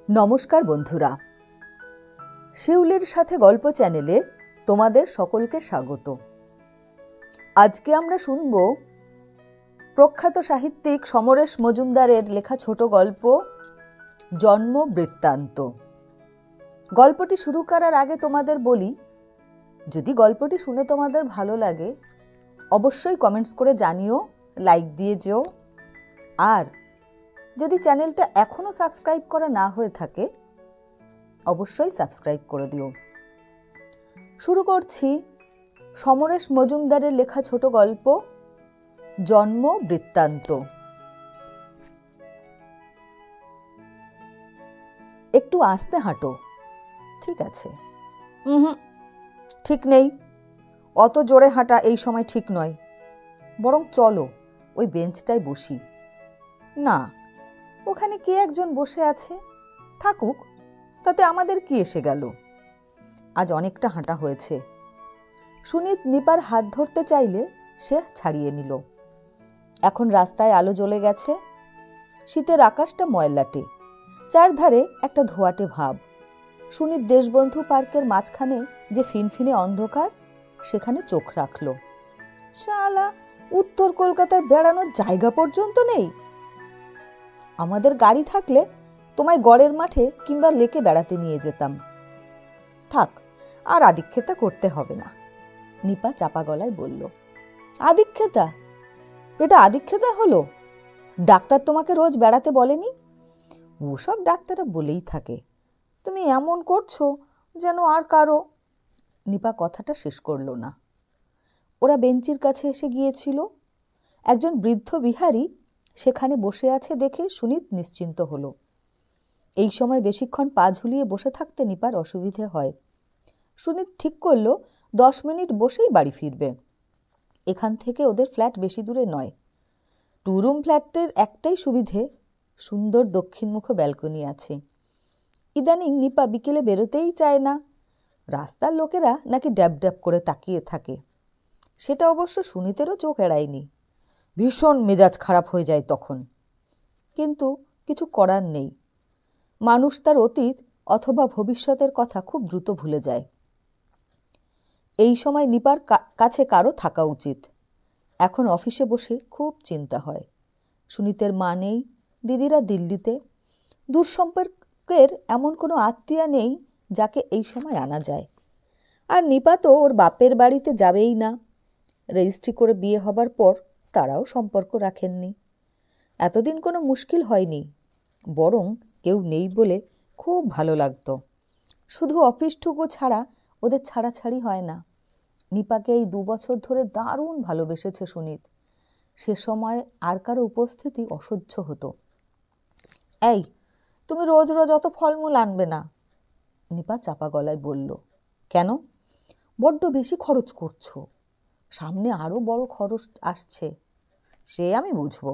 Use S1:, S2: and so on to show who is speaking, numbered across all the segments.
S1: নমস্কার বন্ধুরা, শিউলির সাথে গল্প চ্যানেলে তোমাদের সকলকে স্বাগত। আজকে আমরা শুনব প্রখ্যাত সাহিত্যিক সমরেশ মজুমদারের লেখা ছোট গল্প জন্ম বৃত্তান্ত। গল্পটি শুরু করার আগে তোমাদের বলি, যদি গল্পটি শুনে তোমাদের ভালো লাগে অবশ্যই কমেন্টস করে জানিও, লাইক দিয়ে যেও। আর যদি চ্যানেলটা এখনো সাবস্ক্রাইব করা না হয়ে থাকে অবশ্যই সাবস্ক্রাইব করে দিও। শুরু করছি সমরেশ মজুমদারের লেখা ছোট গল্প জন্ম বৃত্তান্ত। একটু আস্তে হাঁটো। ঠিক আছে? ঠিক নেই, অত জোরে হাঁটা এই সময় ঠিক নয়। বরং চলো ওই বেঞ্চটায় বসি। না, ওখানে কে একজন বসে আছে, থাকুক, তাতে আমাদের কি এসে গেল। আজ অনেকটা হাঁটা হয়েছে। সুনীত নিপার হাত ধরতে চাইলে সে ছাড়িয়ে নিল। এখন রাস্তায় আলো জ্বলে গেছে, শীতের আকাশটা ময়লাটে, চারধারে একটা ধোঁয়াটে ভাব। সুনীত দেশবন্ধু পার্কের মাঝখানে যে ফিনফিনে অন্ধকার, সেখানে চোখ রাখল। শালা, উত্তর কলকাতায় বেড়ানোর জায়গা পর্যন্ত নেই। আমাদের গাড়ি থাকলে তোমায় গড়ের মাঠে কিংবা লেকে বেড়াতে নিয়ে যেতাম। থাক, আর আদিক্ষেতা করতে হবে না, নিপা চাপা গলায় বলল। আদিক্ষেতা? এটা আদিক্ষেতা হলো? ডাক্তার তোমাকে রোজ বেড়াতে বলেনি? ওসব ডাক্তাররা বলেই থাকে, তুমি এমন করছো যেন আর কারো। নিপা কথাটা শেষ করল না। ওরা বেঞ্চির কাছে এসে গিয়েছিল। একজন বৃদ্ধ বিহারী সেখানে বসে আছে দেখে সুনীত নিশ্চিন্ত হলো। এই সময় বেশিক্ষণ পা ঝুলিয়ে বসে থাকতে নিপার অসুবিধে হয়। সুনীত ঠিক করল 10 মিনিট বসেই বাড়ি ফিরবে। এখান থেকে ওদের ফ্ল্যাট বেশি দূরে নয়। 2 রুম ফ্ল্যাটের একটাই সুবিধে, সুন্দর দক্ষিণমুখ ব্যালকনি আছে। ইদানিং নিপা বিকেলে বেরোতেই চায় না। রাস্তার লোকেরা নাকি ড্যাব ড্যাব করে তাকিয়ে থাকে। সেটা অবশ্য সুনীতেরও চোখ এড়ায়নি। ভীষণ মেজাজ খারাপ হয়ে যায় তখন। কিন্তু কিছু করার নেই। মানুষ তার অতীত অথবা ভবিষ্যতের কথা খুব দ্রুত ভুলে যায়। এই সময় নিপার কাছে কারো থাকা উচিত। এখন অফিসে বসে খুব চিন্তা হয়। সুনীতের মা নেই, দিদিরা দিল্লিতে। দূর সম্পর্কের এমন কোনো আত্মীয়া নেই যাকে এই সময় আনা যায়। আর নিপা তো ওর বাপের বাড়িতে যাবেই না। রেজিস্ট্রি করে বিয়ে হবার পর তারাও সম্পর্ক রাখেননি। এতদিন কোনো মুশকিল হয়নি, বরং কেউ নেই বলে খুব ভালো লাগতো। শুধু অফিসটুকু ছাড়া ওদের ছাড়াছাড়ি হয় না। নিপাকে এই 2 বছর ধরে দারুণ ভালোবেসেছে সুনীত। সে সময় আর কারো উপস্থিতি অসহ্য হতো। এই, তুমি রোজ রোজ অত ফলমূল আনবে না, নিপা চাপা গলায় বলল। কেন? বড্ড বেশি খরচ করছো। সামনে আরও বড় খরচ আসছে। সে আমি বুঝব।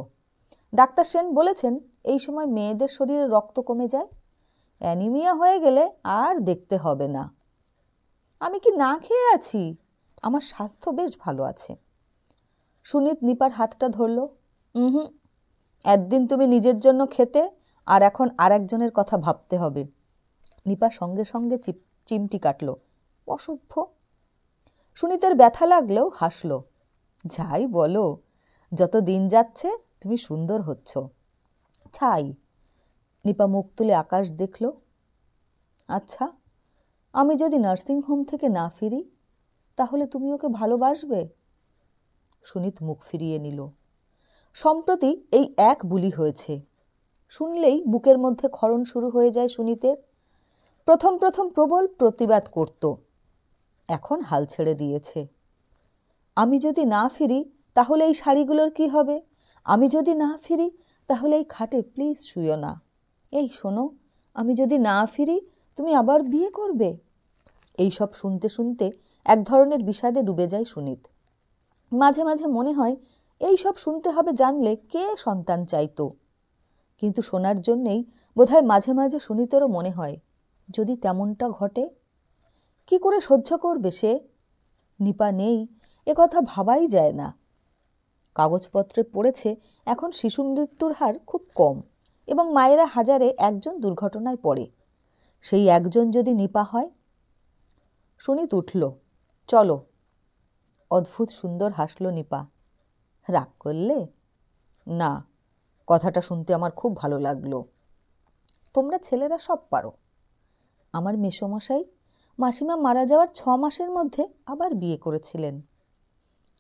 S1: ডাক্তার সেন বলেছেন এই সময় মেয়েদের শরীরে রক্ত কমে যায়। অ্যানিমিয়া হয়ে গেলে আর দেখতে হবে না। আমি কি না খেয়ে আছি? আমার স্বাস্থ্য বেশ ভালো আছে। সুনীত নিপার হাতটা ধরল। একদিন তুমি নিজের জন্য খেতে, আর এখন আর একজনের কথা ভাবতে হবে। নিপা সঙ্গে সঙ্গে চিমটি কাটল। অসভ্য। সুনীতের ব্যথা লাগলেও হাসল। যাই বলো, যত দিন যাচ্ছে তুমি সুন্দর হচ্ছ। ছাই। নিপা মুখ তুলে আকাশ দেখল। আচ্ছা, আমি যদি নার্সিংহোম থেকে না ফিরি তাহলে তুমি ওকে ভালোবাসবে? সুনীত মুখ ফিরিয়ে নিল। সম্প্রতি এই এক বুলি হয়েছে। শুনলেই বুকের মধ্যে ক্ষরণ শুরু হয়ে যায় সুনীতের। প্রথম প্রথম প্রবল প্রতিবাদ করত, এখন হাল ছেড়ে দিয়েছে। আমি যদি না ফিরি তাহলে এই শাড়িগুলোর কি হবে? আমি যদি না ফিরি তাহলে এই খাটে প্লিজ শুইও না। এই শোনো, আমি যদি না ফিরি তুমি আবার বিয়ে করবে? এই সব শুনতে শুনতে এক ধরনের বিষাদে ডুবে যায় সুনীত। মাঝে মাঝে মনে হয় এই সব শুনতে হবে জানলে কে সন্তান চাইতো। কিন্তু শোনার জন্যেই বোধহয় মাঝে মাঝে সুনীতেরও মনে হয় যদি তেমনটা ঘটে। কি করে সহ্য করবে সে? নিপা নেই এ কথা ভাবাই যায় না। কাগজপত্রে পড়েছে এখন শিশু মৃত্যুর হার খুব কম, এবং মায়েরা হাজারে একজন দুর্ঘটনায় পড়ে। সেই একজন যদি নিপা হয়। সুনীত উঠল। চলো। অদ্ভুত সুন্দর হাসল নিপা। রাগ করলে? না, কথাটা শুনতে আমার খুব ভালো লাগলো। তোমরা ছেলেরা সব পারো। আমার মেসোমশাই মাসিমা মারা যাওয়ার 6 মাসের মধ্যে আবার বিয়ে করেছিলেন।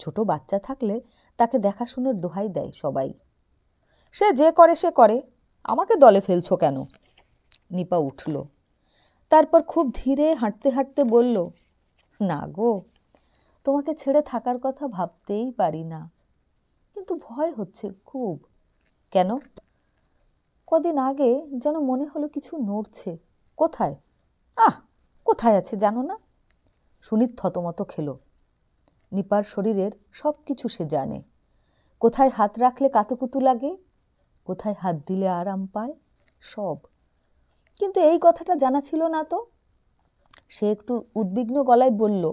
S1: ছোট বাচ্চা থাকলে তাকে দেখাশোনার দোহাই দেয় সবাই। সে যে করে সে করে, আমাকে দলে ফেলছো কেন? নিপা উঠল। তারপর খুব ধীরে হাঁটতে হাঁটতে বলল, না গো, তোমাকে ছেড়ে থাকার কথা ভাবতেই পারি না, কিন্তু ভয় হচ্ছে খুব। কেন? কদিন আগে যেন মনে হলো কিছু নড়ছে। কোথায়? কোথায় আছে জানো না? সুনীত থতমত খেল। নিপার শরীরের সব কিছু সে জানে। কোথায় হাত রাখলে কাতুকুতু লাগে, কোথায় হাত দিলে আরাম পায়, সব। কিন্তু এই কথাটা জানা ছিল না তো। সে একটু উদ্বিগ্ন গলায় বলল,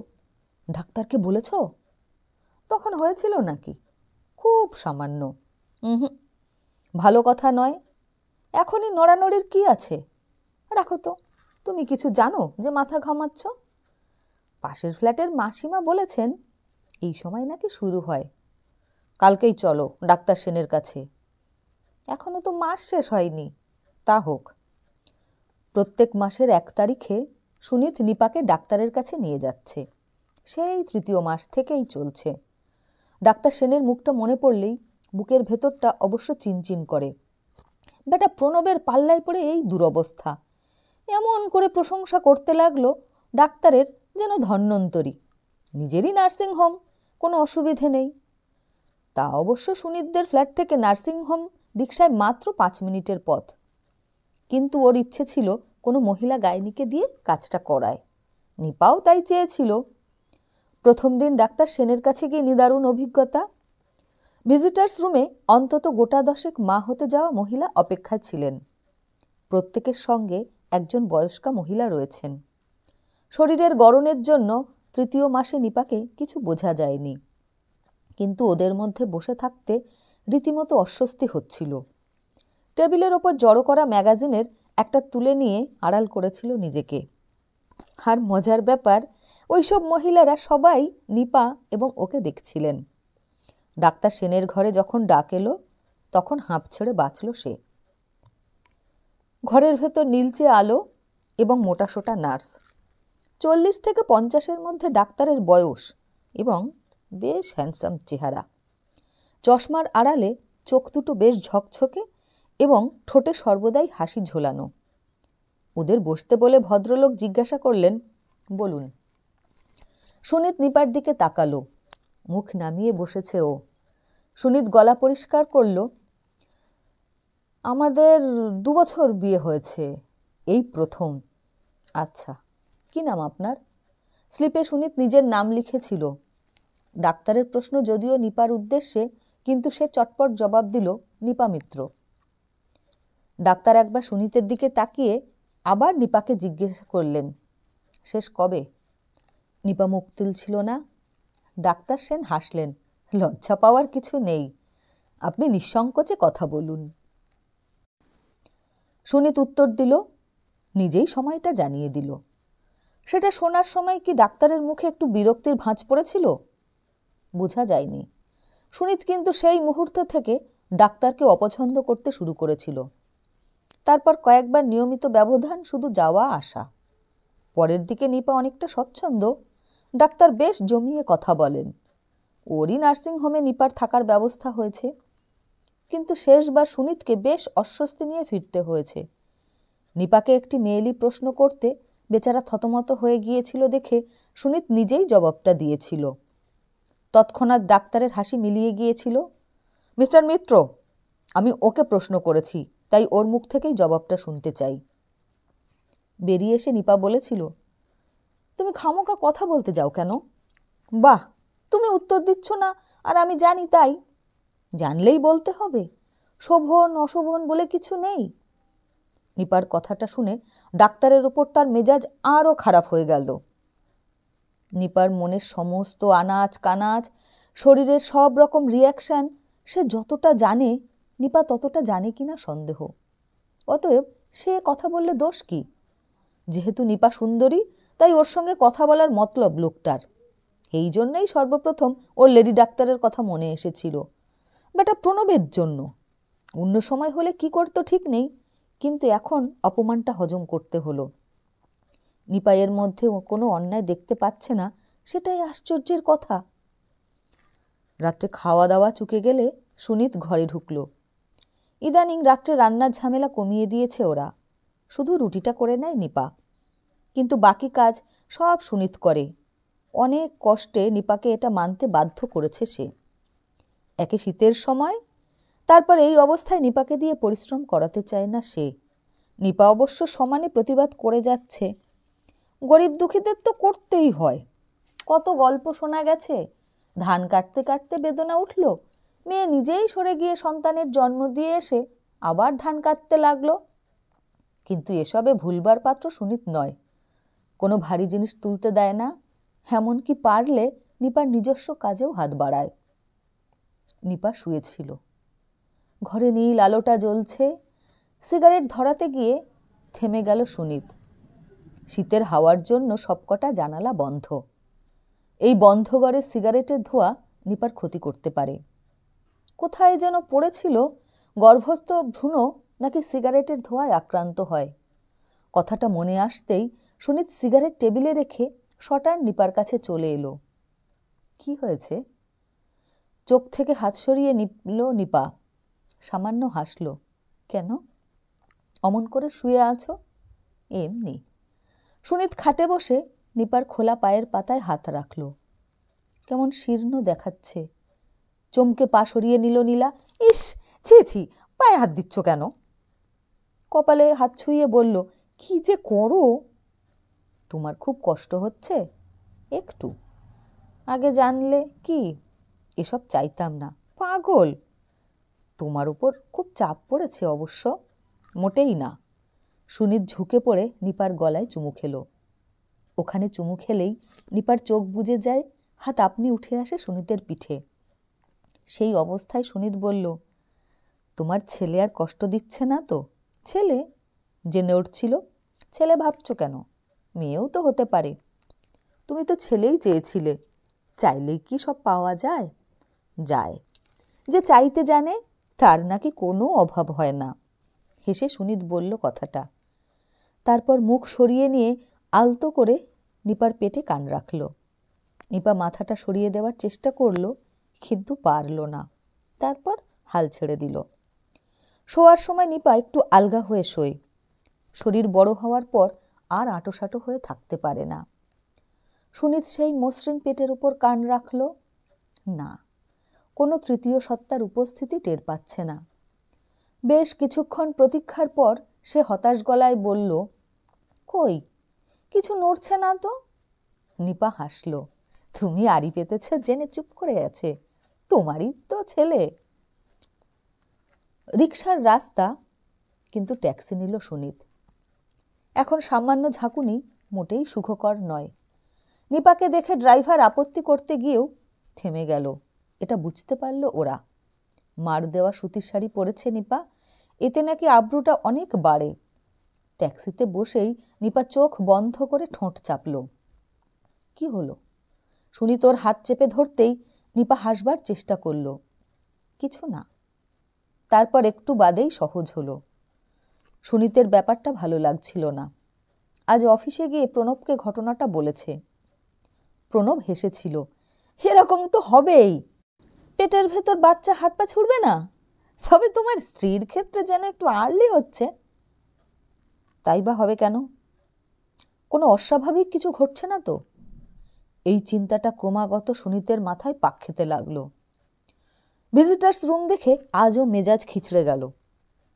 S1: ডাক্তারকে বলেছ? তখন হয়েছিল নাকি? খুব সামান্য। ভালো কথা নয়। এখনই নড়ানড়ির কি আছে? রাখো তো, তুমি কিছু জানো যে মাথা ঘামাচ্ছ? পাশের ফ্ল্যাটের মাসিমা বলেছেন এই সময় নাকি শুরু হয়। কালকেই চলো ডাক্তার সেনের কাছে। এখনো তো মাস শেষ হয়নি। তা হোক। প্রত্যেক মাসের 1 তারিখে সুনীত নিপাকে ডাক্তারের কাছে নিয়ে যাচ্ছে। সেই 3য় মাস থেকেই চলছে। ডাক্তার সেনের মুখটা মনে পড়লেই বুকের ভেতরটা অবশ্য চিনচিন করে। বেটা প্রণবের পাল্লায় পড়ে এই দুরবস্থা। এমন করে প্রশংসা করতে লাগলো ডাক্তারের যেন ধন্বন্তরী। নিজেরই নার্সিংহোম, কোনো অসুবিধে নেই। তা অবশ্য সুনীতদের ফ্ল্যাট থেকে নার্সিংহোম রিকশায় মাত্র 5 মিনিটের পথ। কিন্তু ওর ইচ্ছে ছিল কোনো মহিলা গাইনিকে দিয়ে কাজটা করায়। নিপাও তাই চেয়েছিল। প্রথম দিন ডাক্তার সেনের কাছে গিয়ে নিদারুণ অভিজ্ঞতা। ভিজিটার্স রুমে অন্তত গোটা 10 মা হতে যাওয়া মহিলা অপেক্ষায় ছিলেন। প্রত্যেকের সঙ্গে একজন বয়স্কা মহিলা রয়েছেন। শরীরের গড়নের জন্য 3য় মাসে নিপাকে কিছু বোঝা যায়নি, কিন্তু ওদের মধ্যে বসে থাকতে রীতিমতো অস্বস্তি হচ্ছিল। টেবিলের ওপর জড়ো করা ম্যাগাজিনের একটা তুলে নিয়ে আড়াল করেছিল নিজেকে। আর মজার ব্যাপার, ওইসব মহিলারা সবাই নিপা এবং ওকে দেখছিলেন। ডাক্তার সেনের ঘরে যখন ডাক এলো তখন হাঁপ ছেড়ে বাঁচল সে। ঘরের ভেতর নীলচে আলো এবং মোটাসোটা নার্স। 40 থেকে 50-এর মধ্যে ডাক্তারের বয়স এবং বেশ হ্যান্ডসাম চেহারা। চশমার আড়ালে চোখ দুটো বেশ ঝকঝকে এবং ঠোঁটে সর্বদাই হাসি ঝোলানো। ওদের বসতে বলে ভদ্রলোক জিজ্ঞাসা করলেন, বলুন। সুনীত নিপার দিকে তাকালো। মুখ নামিয়ে বসেছে ও। সুনীত গলা পরিষ্কার করল, আমাদের 2 বছর বিয়ে হয়েছে, এই প্রথম। আচ্ছা, কি নাম আপনার? স্লিপে সুনীত নিজের নাম লিখেছিল। ডাক্তারের প্রশ্ন যদিও নিপার উদ্দেশ্যে, কিন্তু সে চটপট জবাব দিল, নিপা মিত্র। ডাক্তার একবার সুনীতের দিকে তাকিয়ে আবার নিপাকে জিজ্ঞেস করলেন, শেষ কবে? নিপা মুখ তুলছিল না। ডাক্তার সেন হাসলেন, লজ্জা পাওয়ার কিছু নেই, আপনি নিঃসংকোচে কথা বলুন। সুনীত উত্তর দিল, নিজেই সময়টা জানিয়ে দিল। সেটা শোনার সময় কি ডাক্তারের মুখে একটু বিরক্তির ভাঁজ পড়েছিল? বোঝা যায়নি। সুনীত কিন্তু সেই মুহূর্ত থেকে ডাক্তারকে অপছন্দ করতে শুরু করেছিল। তারপর কয়েকবার নিয়মিত ব্যবধান শুধু যাওয়া আসা। পরের দিকে নিপা অনেকটা স্বচ্ছন্দ। ডাক্তার বেশ জমিয়ে কথা বলেন। ওরই নার্সিংহোমে নিপার থাকার ব্যবস্থা হয়েছে। কিন্তু শেষবার সুনীতকে বেশ অস্বস্তি নিয়ে ফিরতে হয়েছে। নিপাকে একটি মেয়েলি প্রশ্ন করতে বেচারা থতমত হয়ে গিয়েছিল দেখে সুনীত নিজেই জবাবটা দিয়েছিল। তৎক্ষণাৎ ডাক্তারের হাসি মিলিয়ে গিয়েছিল। মিস্টার মিত্র, আমি ওকে প্রশ্ন করেছি, তাই ওর মুখ থেকেই জবাবটা শুনতে চাই। বেরিয়ে এসে নিপা বলেছিল, তুমি খামোকা কথা বলতে যাও কেন? বাহ, তুমি উত্তর দিচ্ছ না আর আমি জানি তাই? জানলেই বলতে হবে, শোভন অশোভন বলে কিছু নেই। নিপার কথাটা শুনে ডাক্তারের ওপর তার মেজাজ আরও খারাপ হয়ে গেল। নিপার মনের সমস্ত আনাজ কানাজ, শরীরের সব রকম রিয়াকশান সে যতটা জানে নিপা ততটা জানে কিনা সন্দেহ। অতএব সে কথা বললে দোষ কি? যেহেতু নিপা সুন্দরী, তাই ওর সঙ্গে কথা বলার মতলব লোকটার। এই জন্যই সর্বপ্রথম ওর লেডি ডাক্তারের কথা মনে এসেছিল, বেটা প্রণবের জন্য। অন্য সময় হলে কি করতো ঠিক নেই, কিন্তু এখন অপমানটা হজম করতে হলো। নিপাইয়ের মধ্যে কোনো অন্যায় দেখতে পাচ্ছে না, সেটাই আশ্চর্যের কথা। রাত্রে খাওয়া দাওয়া চুকে গেলে সুনীত ঘরে ঢুকল। ইদানিং রাত্রে রান্নার ঝামেলা কমিয়ে দিয়েছে ওরা, শুধু রুটিটা করে নেয় নিপা, কিন্তু বাকি কাজ সব সুনীত করে। অনেক কষ্টে নিপাকে এটা মানতে বাধ্য করেছে সে। একে শীতের সময়, তারপর এই অবস্থায় নিপাকে দিয়ে পরিশ্রম করাতে চায় না সে। নিপা অবশ্য সমানে প্রতিবাদ করে যাচ্ছে। গরিব দুঃখীদের তো করতেই হয়। কত গল্প শোনা গেছে, ধান কাটতে কাটতে বেদনা উঠল, মেয়ে নিজেই সরে গিয়ে সন্তানের জন্ম দিয়ে এসে আবার ধান কাটতে লাগলো। কিন্তু এসবে ভুলবার পাত্র সুনীত নয়। কোনো ভারী জিনিস তুলতে দেয় না, এমনকি পারলে নিপার নিজস্ব কাজেও হাত বাড়ায়। নিপা শুয়েছিল। ঘরে নীল আলোটা জ্বলছে। সিগারেট ধরাতে গিয়ে থেমে গেল সুনীত। শীতের হাওয়ার জন্য সবকটা জানালা বন্ধ। এই বন্ধ ঘরে সিগারেটের ধোঁয়া নিপার ক্ষতি করতে পারে। কোথায় যেন পড়েছিল গর্ভস্থ ভ্রূণ নাকি সিগারেটের ধোঁয়ায় আক্রান্ত হয়। কথাটা মনে আসতেই সুনীত সিগারেট টেবিলে রেখে শটান নিপার কাছে চলে এলো। কি হয়েছে? চোখ থেকে হাত সরিয়ে নিল নিপা। সামান্য হাসল। কেন অমন করে শুয়ে আছো? এমনি। সুনীত খাটে বসে নিপার খোলা পায়ের পাতায় হাত রাখল। কেমন শীর্ণ দেখাচ্ছে। চমকে পা সরিয়ে নিল নীলা। ইস, ছি ছি, পায়ে হাত দিচ্ছ কেন? কপালে হাত ছুঁয়ে বলল, কি যে করো। তোমার খুব কষ্ট হচ্ছে? একটু। আগে জানলে কি এসব চাইতাম না। পাগল, তোমার উপর খুব চাপ পড়েছে অবশ্য। মোটেই না। সুনীত ঝুঁকে পড়ে নিপার গলায় চুমু খেলো। ওখানে চুমু খেলেই নিপার চোখ বুজে যায়, হাত আপনি উঠে আসে সুনীতের পিঠে। সেই অবস্থায় সুনীত বলল, তোমার ছেলে আর কষ্ট দিচ্ছে না তো? ছেলে? জেনে উঠছিল। ছেলে ভাবছো কেন? মেয়েও তো হতে পারে। তুমি তো ছেলেই চেয়েছিলে। চাইলেই কি সব পাওয়া যায়? যায়। যে চাইতে জানে তার নাকি কোনো অভাব হয় না। হেসে সুনীত বলল কথাটা। তারপর মুখ সরিয়ে নিয়ে আলতো করে নিপার পেটে কান রাখল। নিপা মাথাটা সরিয়ে দেওয়ার চেষ্টা করল, কিন্তু পারল না। তারপর হাল ছেড়ে দিল। শোয়ার সময় নিপা একটু আলগা হয়ে শোয়। শরীর বড় হওয়ার পর আর আঁটোসাঁটো হয়ে থাকতে পারে না। সুনীত সেই মসৃণ পেটের উপর কান রাখল। না, কোনো তৃতীয় সত্তার উপস্থিতি টের পাচ্ছে না। বেশ কিছুক্ষণ প্রতীক্ষার পর সে হতাশ গলায় বলল, কই, কিছু নড়ছে না তো। নিপা হাসল। তুমি আড়ি পেতেছ জেনে চুপ করে আছে। তোমারই তো ছেলে। রিকশার রাস্তা, কিন্তু ট্যাক্সি নিল সুনীত। এখন সামান্য ঝাঁকুনি মোটেই সুখকর নয়। নিপাকে দেখে ড্রাইভার আপত্তি করতে গিয়েও থেমে গেল। এটা বুঝতে পারল ওরা। মার দেওয়া সুতির শাড়ি পরেছে নিপা, এতে নাকি আব্রুটা অনেক বাড়ে। ট্যাক্সিতে বসেই নিপা চোখ বন্ধ করে ঠোঁট চাপল। কি হলো? সুনীত ওর হাত চেপে ধরতেই নিপা হাসবার চেষ্টা করল। কিছু না। তারপর একটু বাদেই সহজ হলো। সুনীতের ব্যাপারটা ভালো লাগছিল না। আজ অফিসে গিয়ে প্রণবকে ঘটনাটা বলেছে। প্রণব হেসেছিল। এরকম তো হবেই। পেটের ভেতর বাচ্চা হাত পা ছুড়বে না? তবে তোমার স্ত্রীর ক্ষেত্রে যেন একটু আড়লি হচ্ছে। তাই বা হবে কেন? কোনো অস্বাভাবিক কিছু ঘটছে না তো? এই চিন্তাটা ক্রমাগত সুনীতের মাথায় পাক খেতে লাগলো। ভিজিটার্স রুম দেখে আজও মেজাজ খিচড়ে গেল।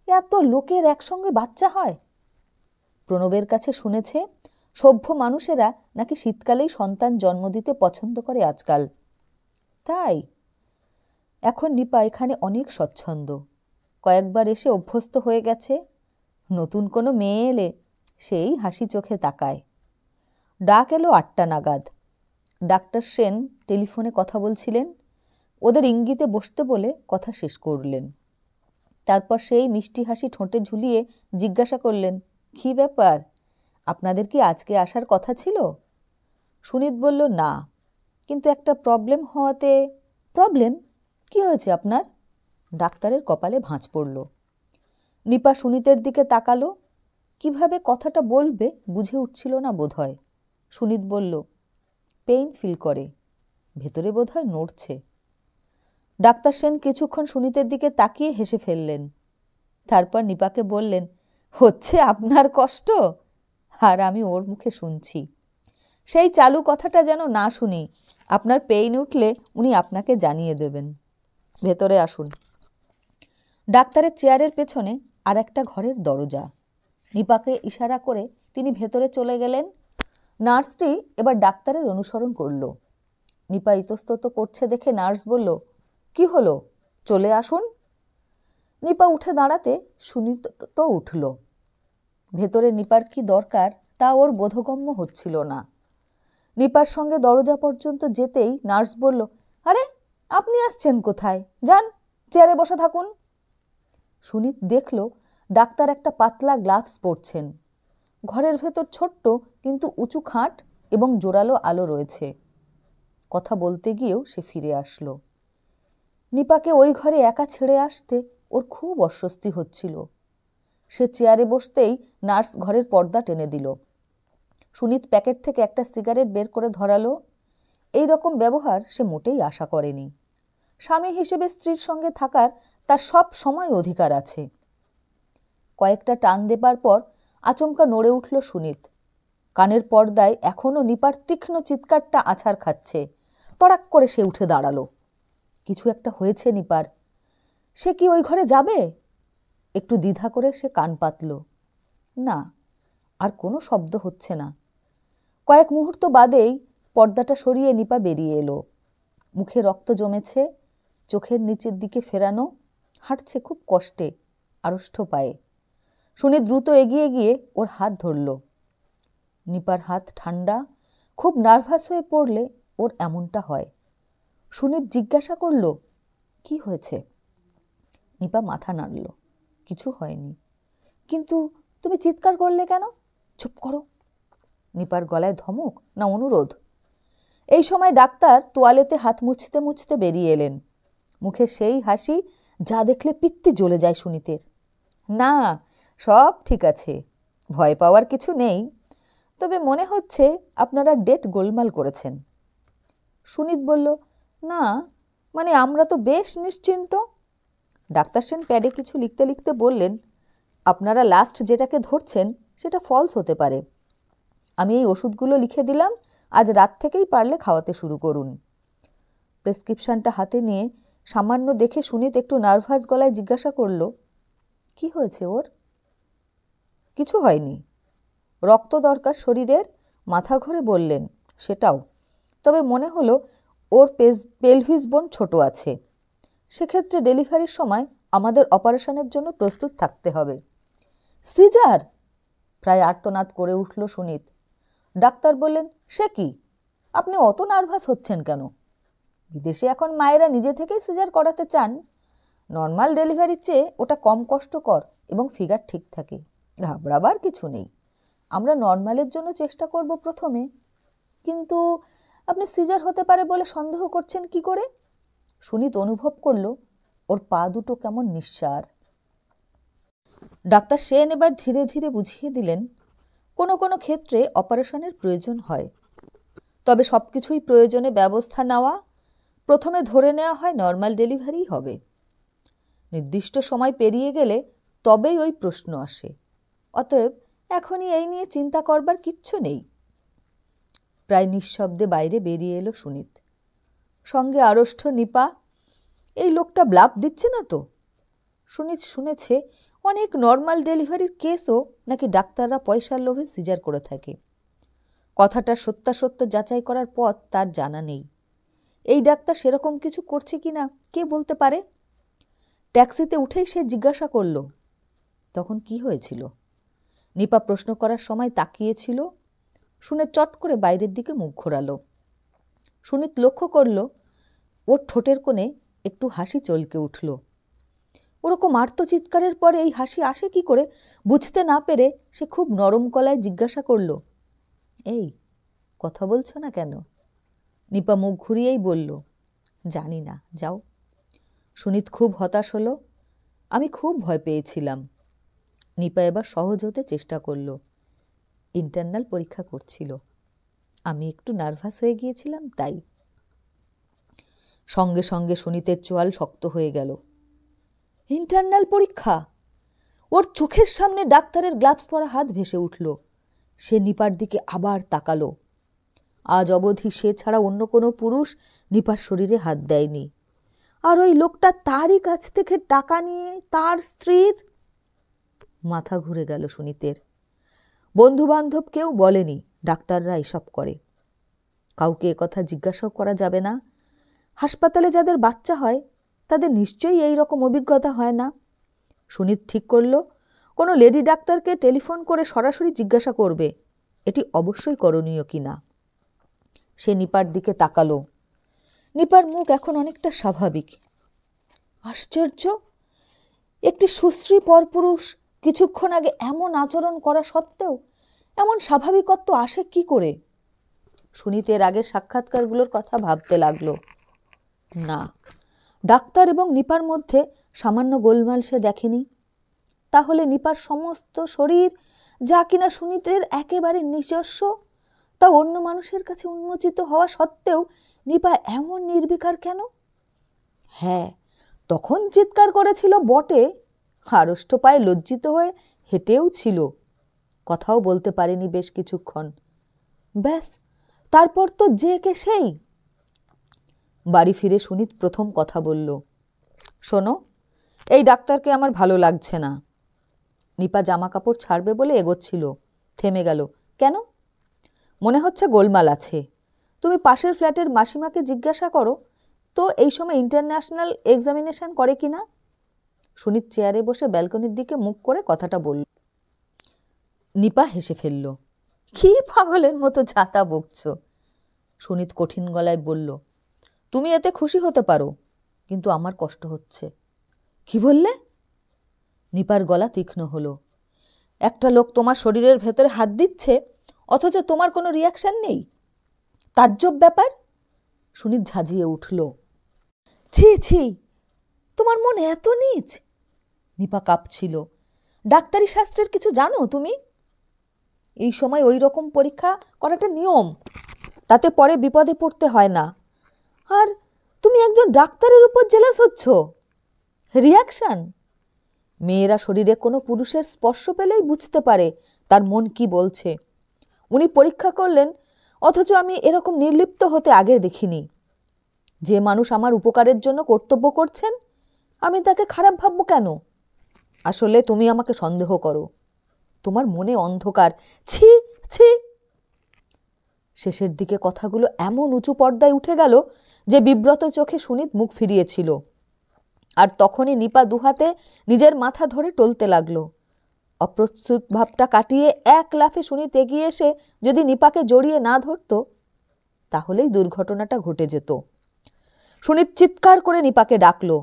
S1: এত লোকের একসঙ্গে বাচ্চা হয়? প্রণবের কাছে শুনেছে সভ্য মানুষেরা নাকি শীতকালেই সন্তান জন্ম দিতে পছন্দ করে আজকাল। তাই এখন নিপা এখানে অনেক স্বচ্ছন্দ। কয়েকবার এসে অভ্যস্ত হয়ে গেছে। নতুন কোনো মেয়ে এলে সেই হাসি চোখে তাকায়। ডাক এলো 8টা নাগাদ। ডাক্তার সেন টেলিফোনে কথা বলছিলেন। ওদের ইঙ্গিতে বসতে বলে কথা শেষ করলেন। তারপর সেই মিষ্টি হাসি ঠোঁটে ঝুলিয়ে জিজ্ঞাসা করলেন, কী ব্যাপার, আপনাদের কি আজকে আসার কথা ছিল? সুনীত বলল, না, কিন্তু একটা প্রবলেম হওয়াতে। প্রবলেম? কি হয়েছে আপনার? ডাক্তারের কপালে ভাঁজ পড়ল। নিপা সুনীতের দিকে তাকালো। কিভাবে কথাটা বলবে বুঝে উঠছিল না বোধহয়। সুনীত বলল, পেইন ফিল করে, ভেতরে বোধহয় নড়ছে। ডাক্তার সেন কিছুক্ষণ সুনীতের দিকে তাকিয়ে হেসে ফেললেন। তারপর নিপাকে বললেন, হচ্ছে আপনার কষ্ট, আর আমি ওর মুখে শুনছি। সেই চালু কথাটা যেন না শুনি। আপনার পেইন উঠলে উনি আপনাকে জানিয়ে দেবেন। ভেতরে আসুন। ডাক্তারের চেয়ারের পেছনে আর একটা ঘরের দরজা। নিপাকে ইশারা করে তিনি ভেতরে চলে গেলেন। নার্সটি এবার ডাক্তারের অনুসরণ করল। নিপা ইতস্তত করছে দেখে নার্স বলল, কি হলো, চলে আসুন। নিপা উঠে দাঁড়াতে সুনীত তো উঠল। ভেতরে নিপার কি দরকার তা ওর বোধগম্য হচ্ছিল না। নিপার সঙ্গে দরজা পর্যন্ত যেতেই নার্স বলল, আরে আপনি আসছেন কোথায়, যান চেয়ারে বসে থাকুন। সুনীত দেখল ডাক্তার একটা পাতলা গ্লাভস পরছেন। ঘরের ভেতর ছোট্ট কিন্তু উঁচু খাট এবং জোরালো আলো রয়েছে। কথা বলতে গিয়েও সে ফিরে আসলো। নিপাকে ওই ঘরে একা ছেড়ে আসতে ওর খুব অস্বস্তি হচ্ছিল। সে চেয়ারে বসতেই নার্স ঘরের পর্দা টেনে দিল। সুনীত প্যাকেট থেকে একটা সিগারেট বের করে ধরালো। এই রকম ব্যবহার সে মোটেই আশা করেনি। স্বামী হিসেবে স্ত্রীর সঙ্গে থাকার তার সব সময় অধিকার আছে। কয়েকটা টান দেবার পর আচমকা নড়ে উঠল সুনীত। কানের পর্দায় এখনও নিপার তীক্ষ্ণ চিৎকারটা আছাড় খাচ্ছে। তড়াক করে সে উঠে দাঁড়ালো। কিছু একটা হয়েছে নিপার। সে কি ওই ঘরে যাবে? একটু দ্বিধা করে সে কান পাতল। না, আর কোনো শব্দ হচ্ছে না। কয়েক মুহূর্ত বাদেই পর্দাটা সরিয়ে নিপা বেরিয়ে এলো। মুখে রক্ত জমেছে, চোখের নিচের দিকে ফেরানো, হাঁটছে খুব কষ্টে, আড়ষ্ট পায়ে। শুনে দ্রুত এগিয়ে গিয়ে ওর হাত ধরল। নিপার হাত ঠান্ডা। খুব নার্ভাস হয়ে পড়লে ওর এমনটা হয়। সুনীত জিজ্ঞাসা করল, কি হয়েছে? নিপা মাথা নাড়ল। কিছু হয়নি। কিন্তু তুমি চিৎকার করলে কেন? চুপ করো। নিপার গলায় ধমক না অনুরোধ? এই সময় ডাক্তার তোয়ালেতে হাত মুছতে মুছতে বেরিয়ে এলেন। মুখে সেই হাসি যা দেখলে পিত্তি জ্বলে যায় সুনীতের। না, সব ঠিক আছে, ভয় পাওয়ার কিছু নেই। তবে মনে হচ্ছে আপনারা ডেট গোলমাল করেছেন। সুনীত বলল, না, মানে আমরা তো বেশ নিশ্চিন্ত। ডাক্তার সেন প্যাডে কিছু লিখতে লিখতে বললেন, আপনারা লাস্ট যেটাকে ধরছেন সেটা ফলস হতে পারে। আমি এই ওষুধগুলো লিখে দিলাম, আজ রাত থেকেই পারলে খাওয়াতে শুরু করুন। প্রেসক্রিপশনটা হাতে নিয়ে সামান্য দেখে সুনীত একটু নার্ভাস গলায় জিজ্ঞাসা করল, কি হয়েছে ওর? কিছু হয়নি। রক্ত দরকার শরীরের, মাথা ঘুরে বললেন, সেটাও। তবে মনে হলো ওর পেলভিস বোন ছোট আছে। সেক্ষেত্রে ডেলিভারির সময় আমাদের অপারেশনের জন্য প্রস্তুত থাকতে হবে। সিজার! প্রায় আর্তনাদ করে উঠল সুনীত। ডাক্তার বললেন, সে কি, আপনি অত নার্ভাস হচ্ছেন কেন? বিদেশে এখন মায়েরা নিজে থেকেই সিজার করাতে চান। নর্মাল ডেলিভারির চেয়ে ওটা কম কষ্টকর এবং ফিগার ঠিক থাকে। ঘাবড়াবার কিছু নেই। আমরা নর্মালের জন্য চেষ্টা করব প্রথমে। কিন্তু আপনি সিজার হতে পারে বলে সন্দেহ করছেন কি করে? সুনীত অনুভব করল ওর পা দুটো কেমন নিঃসার। ডাক্তার সেন এবার ধীরে ধীরে বুঝিয়ে দিলেন, কোনো কোনো ক্ষেত্রে অপারেশনের প্রয়োজন হয়। তবে সব কিছুই প্রয়োজনে ব্যবস্থা নেওয়া। প্রথমে ধরে নেওয়া হয় নর্মাল ডেলিভারি হবে। নির্দিষ্ট সময় পেরিয়ে গেলে তবেই ওই প্রশ্ন আসে। অতএব এখনই এই নিয়ে চিন্তা করবার কিচ্ছু নেই। প্রায় নিঃশব্দে বাইরে বেরিয়ে এলো সুনীত। সঙ্গে আড়ষ্ট নিপা। এই লোকটা ব্লাফ দিচ্ছে না তো? সুনীত শুনেছে অনেক নর্মাল ডেলিভারির কেসও নাকি ডাক্তাররা পয়সার লোভে সিজার করে থাকে। কথাটার সত্যাসত্য যাচাই করার পথ তার জানা নেই। এই ডাক্তার সেরকম কিছু করছে কি না কে বলতে পারে? ট্যাক্সিতে উঠেই সে জিজ্ঞাসা করল, তখন কি হয়েছিল? নিপা প্রশ্ন করার সময় তাকিয়েছিল। শুনে চট করে বাইরের দিকে মুখ ঘোরালো। সুনীত লক্ষ্য করল ওর ঠোঁটের কোণে একটু হাসি চলকে উঠল। ওরকম আর্তচিৎকারের পরে এই হাসি আসে কি করে বুঝতে না পেরে সে খুব নরম গলায় জিজ্ঞাসা করল, এই কথা বলছো না কেন? নিপা মুখ ঘুরিয়েই বলল, জানি না, যাও। সুনীত খুব হতাশ হলো। আমি খুব ভয় পেয়েছিলাম। নিপা এবার সহজ হতে চেষ্টা করল। ইন্টারনাল পরীক্ষা করছিল, আমি একটু নার্ভাস হয়ে গিয়েছিলাম তাই। সঙ্গে সঙ্গে সুনীতের চোয়াল শক্ত হয়ে গেল। ইন্টারনাল পরীক্ষা? ওর চোখের সামনে ডাক্তারের গ্লাভস পরা হাত ভেসে উঠল। সে নিপার দিকে আবার তাকালো। আজ অবধি সে ছাড়া অন্য কোনো পুরুষ নিপার শরীরে হাত দেয়নি। আর ওই লোকটা তারই কাছ থেকে টাকা নিয়ে তার স্ত্রীর। মাথা ঘুরে গেল সুনীতের। বন্ধু বান্ধব কেউ বলেনি ডাক্তাররা এসব করে। কাউকে একথা জিজ্ঞাসাও করা যাবে না। হাসপাতালে যাদের বাচ্চা হয় তাদের নিশ্চয়ই এই রকম অভিজ্ঞতা হয় না। সুনীত ঠিক করল কোনো লেডি ডাক্তারকে টেলিফোন করে সরাসরি জিজ্ঞাসা করবে এটি অবশ্যই করণীয় কিনা। সে নিপার দিকে তাকালো। নিপার মুখ এখন অনেকটা স্বাভাবিক। আশ্চর্য, একটি সুশ্রী পরপুরুষ কিছুক্ষণ আগে এমন আচরণ করা সত্ত্বেও এমন স্বাভাবিকত্ব আসে কি করে? সুনীতের আগের সাক্ষাৎকারগুলোর কথা ভাবতে লাগলো। না, ডাক্তার এবং নিপার মধ্যে সামান্য গোলমাল সে দেখেনি। তাহলে নিপার সমস্ত শরীর, যা কিনা সুনীতের একেবারে নিজস্ব, তা অন্য মানুষের কাছে উন্মোচিত হওয়া সত্ত্বেও নিপা এমন নির্বিকার কেন? হ্যাঁ, তখন চিৎকার করেছিল বটে, আড়ষ্ট পায়ে লজ্জিত হয়ে হেঁটেও ছিল, কথাও বলতে পারেনি বেশ কিছুক্ষণ। ব্যাস, তারপর তো যে কে সেই। বাড়ি ফিরে সুনীত প্রথম কথা বলল, শোনো, এই ডাক্তারকে আমার ভালো লাগছে না। নিপা জামা কাপড় ছাড়বে বলে এগোচ্ছিল, থেমে গেল। কেন? মনে হচ্ছে গোলমাল আছে। তুমি পাশের ফ্ল্যাটের মাসিমাকে জিজ্ঞাসা করো তো এই সময় ইন্টারন্যাশনাল এক্সামিনেশন করে কিনা। সুনীত চেয়ারে বসে ব্যালকনির দিকে মুখ করে কথাটা বলল। নিপা হেসে ফেলল। কি পাগলের মতো ছাতা বকছ? সুনীত কঠিন গলায় বলল, তুমি এতে খুশি হতে পারো, কিন্তু আমার কষ্ট হচ্ছে। কি বললে? নিপার গলা তীক্ষ্ণ হলো। একটা লোক তোমার শরীরের ভেতরে হাত দিচ্ছে অথচ তোমার কোনো রিয়াকশন নেই, তাজ্জব ব্যাপার। সুনীত ঝাঁঝিয়ে উঠল। ছি ছি, তোমার মন এত নীচ? নিপা কাঁপছিল। ডাক্তারি শাস্ত্রের কিছু জানো তুমি? এই সময় ওই রকম পরীক্ষা করাটা নিয়ম, তাতে পরে বিপদে পড়তে হয় না। আর তুমি একজন ডাক্তারের উপর জেলাস হচ্ছ? রিয়াকশন? মেয়েরা শরীরে কোনো পুরুষের স্পর্শ পেলেই বুঝতে পারে তার মন কি বলছে। উনি পরীক্ষা করলেন অথচ আমি এরকম নির্লিপ্ত হতে আগে দেখিনি। যে মানুষ আমার উপকারের জন্য কর্তব্য করছেন আমি তাকে খারাপ ভাববো কেন? আসলে তুমি আমাকে সন্দেহ করো, তোমার মনে অন্ধকার। ছি ছি। শেষের দিকে কথাগুলো এমন উঁচু পর্দায় উঠে গেল যে বিব্রত চোখে সুনীত মুখ ফিরিয়েছিল। আর তখনই নিপা দুহাতে নিজের মাথা ধরে টলতে লাগলো। অপ্রস্তুত ভাবটা কাটিয়ে এক লাফে সুনীত এগিয়ে এসে যদি নিপাকে জড়িয়ে না ধরত তাহলেই দুর্ঘটনাটা ঘটে যেত। সুনীত চিৎকার করে নিপাকে ডাকলো।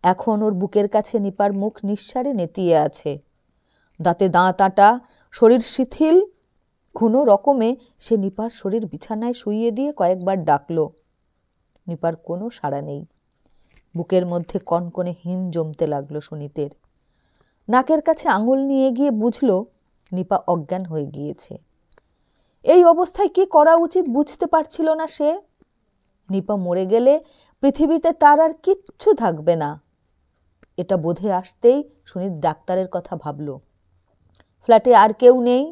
S1: এখন ওর বুকের কাছে নিপার মুখ নিঃসারে নেতিয়ে আছে, দাঁতে দাঁত আঁটা, শরীর শিথিল। কোনো রকমে সে নিপার শরীর বিছানায় শুইয়ে দিয়ে কয়েকবার ডাকলো। নিপার কোনো সাড়া নেই। বুকের মধ্যে কনকনে হিম জমতে লাগলো সুনীতের। নাকের কাছে আঙুল নিয়ে গিয়ে বুঝল নিপা অজ্ঞান হয়ে গিয়েছে। এই অবস্থায় কি করা উচিত বুঝতে পারছিল না সে। নিপা মরে গেলে পৃথিবীতে তার আর কিচ্ছু থাকবে না। এটা বোধে আসতেই সুনীত ডাক্তারের কথা ভাবল। ফ্ল্যাটে আর কেউ নেই,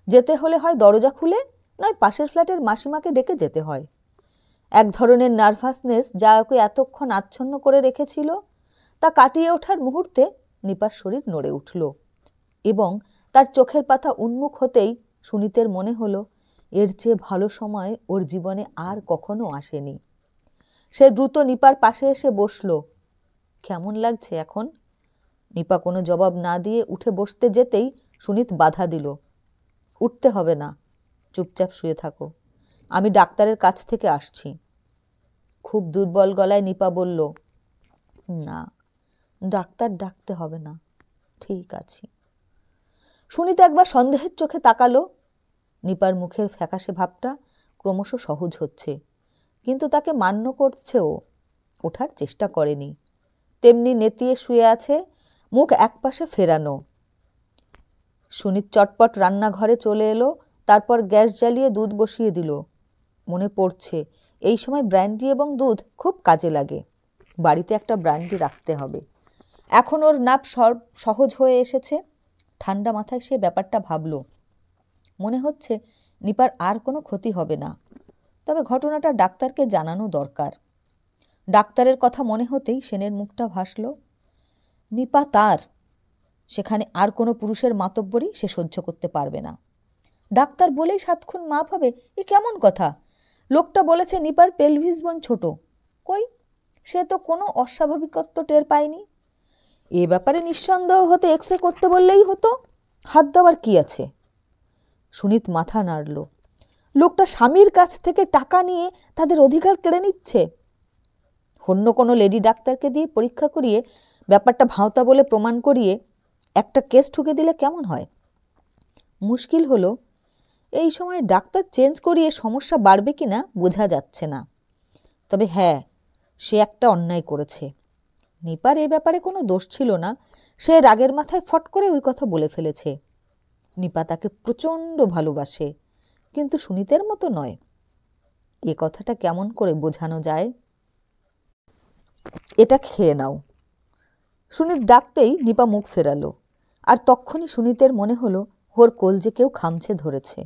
S1: যেতে হলে হয় দরজা খুলে নয় পাশের ফ্ল্যাটের মাসিমাকে ডেকে যেতে হয়। এক ধরনের নার্ভাসনেস যা ওকে এতক্ষণ আচ্ছন্ন করে রেখেছিল তা কাটিয়ে ওঠার মুহূর্তে নিপার শরীর নড়ে উঠল এবং তার চোখের পাতা উন্মুখ হতেই সুনীতের মনে হলো এর চেয়ে ভালো সময় ওর জীবনে আর কখনো আসেনি। সে দ্রুত নিপার পাশে এসে বসল। কেমন লাগছে এখন? নিপা কোনো জবাব না দিয়ে উঠে বসতে যেতেই সুনীত বাধা দিল। উঠতে হবে না, চুপচাপ শুয়ে থাকো, আমি ডাক্তারের কাছ থেকে আসছি। খুব দুর্বল গলায় নিপা বলল, না ডাক্তার ডাকতে হবে না, ঠিক আছি। সুনিতা একবার সন্দেহের চোখে তাকালো। নিপার মুখের ফ্যাকাশে ভাবটা ক্রমশ সহজ হচ্ছে, কিন্তু তাকে মান্য করছে ও। ওঠার চেষ্টা করেনি, তেমনি নেতিয়ে শুয়ে আছে, মুখ একপাশে ফেরানো। সুনিত চটপট রান্নাঘরে চলে এলো, তারপর গ্যাস জ্বালিয়ে দুধ বসিয়ে দিল। মনে পড়ছে এই সময় ব্র্যান্ডি এবং দুধ খুব কাজে লাগে। বাড়িতে একটা ব্র্যান্ডি রাখতে হবে। এখন ওর নাপ সহজ হয়ে এসেছে। ঠান্ডা মাথায় সে ব্যাপারটা ভাবল। মনে হচ্ছে নিপার আর কোনো ক্ষতি হবে না, তবে ঘটনাটা ডাক্তারকে জানানো দরকার। ডাক্তারের কথা মনে হতেই সেনের মুখটা ভাসল। নিপা তার, সেখানে আর কোনো পুরুষের মাতব্বরি সে সহ্য করতে পারবে না। ডাক্তার বলেই 7 খুন মাপ হবে, এ কেমন কথা? লোকটা বলেছে নিপার পেলভিস বোন ছোট। কই, সে তো কোনো অস্বাভাবিকত্ব টের পায়নি। এ ব্যাপারে নিঃসন্দেহ হতে এক্স-রে করতে বললেই হতো, হাত দেওয়ার কি আছে? সুনিত মাথা নাড়ল। লোকটা স্বামীর কাছ থেকে টাকা নিয়ে তাদের অধিকার কেড়ে নিচ্ছে। অন্য কোনো লেডি ডাক্তারকে দিয়ে পরীক্ষা করিয়ে ব্যাপারটা ভাঁওতা বলে প্রমাণ করিয়ে একটা কেস ঠুকে দিলে কেমন হয়? মুশকিল হলো এই সময় ডাক্তার চেঞ্জ করিয়ে সমস্যা বাড়বে কিনা বোঝা যাচ্ছে না। তবে হ্যাঁ, সে একটা অন্যায় করেছে। নিপার এ ব্যাপারে কোনো দোষ ছিল না, সে রাগের মাথায় ফট করে ওই কথা বলে ফেলেছে। নিপা তাকে প্রচণ্ড ভালোবাসে, কিন্তু সুনিতের মতো নয়। এ কথাটা কেমন করে বোঝানো যায়? এটা খেয়ে নাও। সুনিত ডাকতেই নিপা মুখ ফেরালো, আর তক্ষুনি সুনিতের মনে হলো ওর কোল যে কেউ খামছে ধরেছে।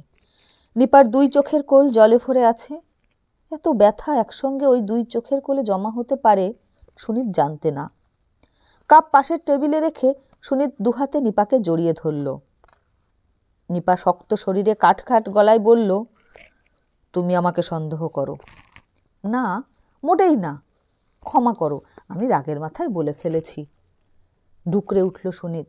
S1: নিপার 2 চোখের কোল জলে ভরে আছে। এত ব্যথা একসঙ্গে ওই 2 চোখের কোলে জমা হতে পারে সুনিত জানতে না। কাপ পাশের টেবিলে রেখে সুনিত 2 হাতে নিপাকে জড়িয়ে ধরল। নিপা শক্ত শরীরে কাটখাট গলায় বলল, তুমি আমাকে সন্দেহ করো? না, মোটেই না, ক্ষমা করো, আমি রাগের মাথায় বলে ফেলেছি। ডুকরে উঠল সুনিত।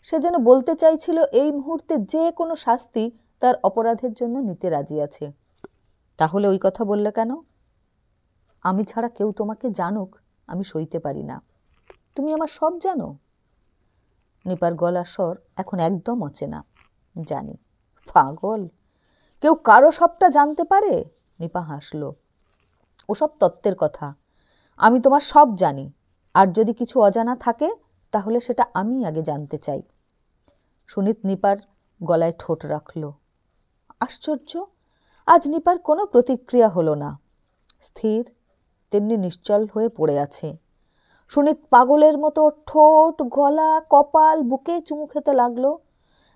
S1: সে যেন বলতে চাইছিল এই মুহূর্তে যে কোনো শাস্তি তার অপরাধের জন্য নিতে রাজি আছে। তাহলে ওই কথা বললে কেন? আমি ছাড়া কেউ তোমাকে জানুক আমি সইতে পারি না। তুমি আমার সব জানো। নিপার গলার স্বর এখন একদম অচেনা। জানি। পাগল, কেউ কারো সবটা জানতে পারে? নিপা হাসল। ওসব তত্ত্বের কথা। আমি তোমার সব জানি, আর যদি কিছু অজানা থাকে তাহলে সেটা আমি আগে জানতে চাই। সুনিত নিপার গলায় ঠোঁট রাখল। আশ্চর্য, আজ নিপার কোনো প্রতিক্রিয়া হলো না। স্থির, তেমনি নিশ্চল হয়ে পড়ে আছে। সুনিত পাগলের মতো ঠোঁট, গলা, কপাল, বুকে চুমু খেতে লাগলো,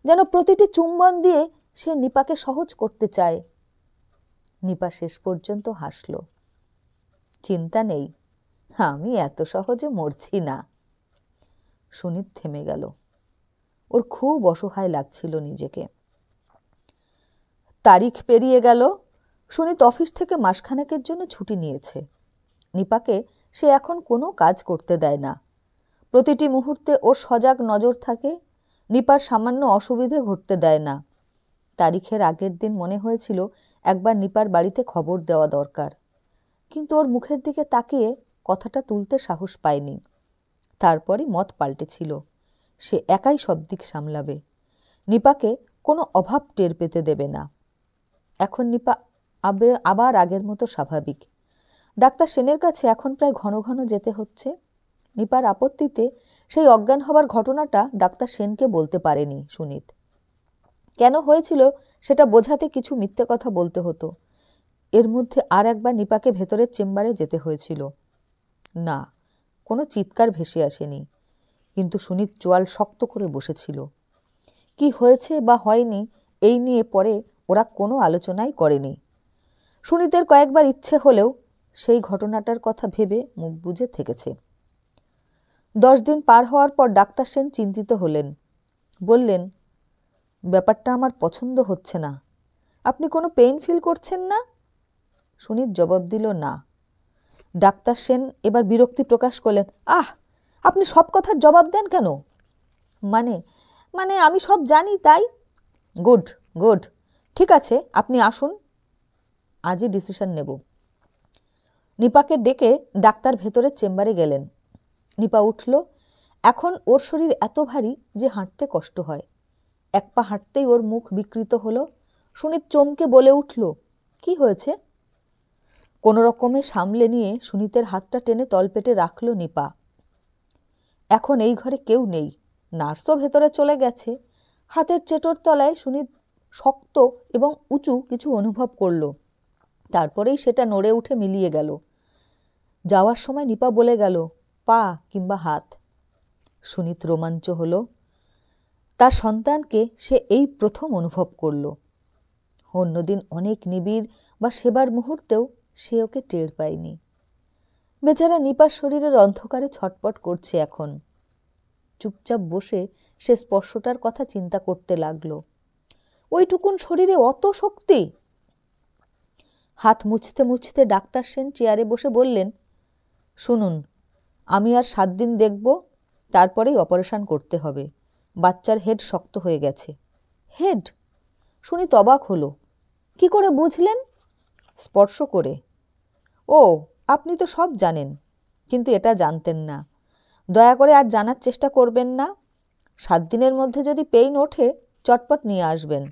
S1: যেন প্রতিটি চুম্বন দিয়ে সে নিপাকে সহজ করতে চায়। নিপা শেষ পর্যন্ত হাসল। চিন্তা নেই, আমি এত সহজে মরছি না। সুনিত থেমে গেল। ওর খুব অসহায় লাগছিল নিজেকে। তারিখ পেরিয়ে গেল। সুনিত অফিস থেকে মাসখানেকের জন্য ছুটি নিয়েছে। নিপাকে সে এখন কোনো কাজ করতে দেয় না। প্রতিটি মুহূর্তে ওর সজাগ নজর থাকে। নিপার সামান্য অসুবিধে ঘটতে দেয় না। তারিখের আগের দিন মনে হয়েছিল একবার নিপার বাড়িতে খবর দেওয়া দরকার, কিন্তু ওর মুখের দিকে তাকিয়ে কথাটা তুলতে সাহস পায়নি। তারপরই মত পাল্টেছিল। সে একাই সব দিক সামলাবে, নিপাকে কোনো অভাব টের পেতে দেবে না। এখন নিপা আবার আগের মতো স্বাভাবিক। ডাক্তার সেনের কাছে এখন প্রায় ঘন ঘন যেতে হচ্ছে। নিপার আপত্তিতে সেই অজ্ঞান হবার ঘটনাটা ডাক্তার সেনকে বলতে পারেনি সুনিত। কেন হয়েছিল সেটা বোঝাতে কিছু মিথ্যে কথা বলতে হতো। এর মধ্যে আর একবার নিপাকে ভেতরের চেম্বারে যেতে হয়েছিল। না, কোনো চিৎকার ভেসে আসেনি, কিন্তু সুনিত চোয়াল শক্ত করে বসেছিল। কি হয়েছে বা হয়নি এই নিয়ে পরে ওরা কোনো আলোচনাই করেনি। সুনিতের কয়েকবার ইচ্ছে হলেও সেই ঘটনাটার কথা ভেবে মুখ বুজে থেকেছে। 10 দিন পার হওয়ার পর ডাক্তার সেন চিন্তিত হলেন। বললেন, ব্যাপারটা আমার পছন্দ হচ্ছে না। আপনি কোনো পেইন ফিল করছেন না? সুনিত জবাব দিল না। ডাক্তার সেন এবার বিরক্তি প্রকাশ করলেন। আহ, আপনি সব কথার জবাব দেন কেন? মানে মানে আমি সব জানি তাই। গুড গুড, ঠিক আছে, আপনি আসুন, আজই ডিসিশন নেব। নিপাকে ডেকে ডাক্তার ভেতরের চেম্বারে গেলেন। নিপা উঠল, এখন ওর শরীর এত ভারী যে হাঁটতে কষ্ট হয়। এক পা হাঁটতেই ওর মুখ বিকৃত হলো। সুনীত চমকে বলে উঠল, কি হয়েছে? কোনো রকমে সামলে নিয়ে সুনীতের হাতটা টেনে তলপেটে রাখল নিপা। এখন এই ঘরে কেউ নেই, নার্সও ভেতরে চলে গেছে। হাতের চেটোর তলায় সুনীত শক্ত এবং উঁচু কিছু অনুভব করল। তারপরেই সেটা নড়ে উঠে মিলিয়ে গেল। যাওয়ার সময় নিপা বলে গেল, পা কিংবা হাত। সুনীত রোমাঞ্চ হল। তার সন্তানকে সে এই প্রথম অনুভব করল। অন্যদিন অনেক নিবিড় বা সেবার মুহূর্তেও সে ওকে টের পায়নি। বেচারা নিপার শরীরের অন্ধকারে ছটপট করছে এখন। চুপচাপ বসে সে স্পর্শটার কথা চিন্তা করতে লাগল। ওইটুকুন শরীরে অত শক্তি! হাত মুছতে মুছতে ডাক্তার সেন চেয়ারে বসে বললেন, শুনুন, আমি আর 7 দিন দেখব, তারপরেই অপারেশন করতে হবে। বাচ্চার হেড শক্ত হয়ে গেছে। হেড? শুনি অবাক হলো। কি করে বুঝলেন? স্পর্শ করে। ও, আপনি তো সব জানেন, কিন্তু এটা জানতেন না। দয়া করে আর জানার চেষ্টা করবেন না। 7 দিনের মধ্যে যদি পেইন ওঠে, চটপট নিয়ে আসবেন।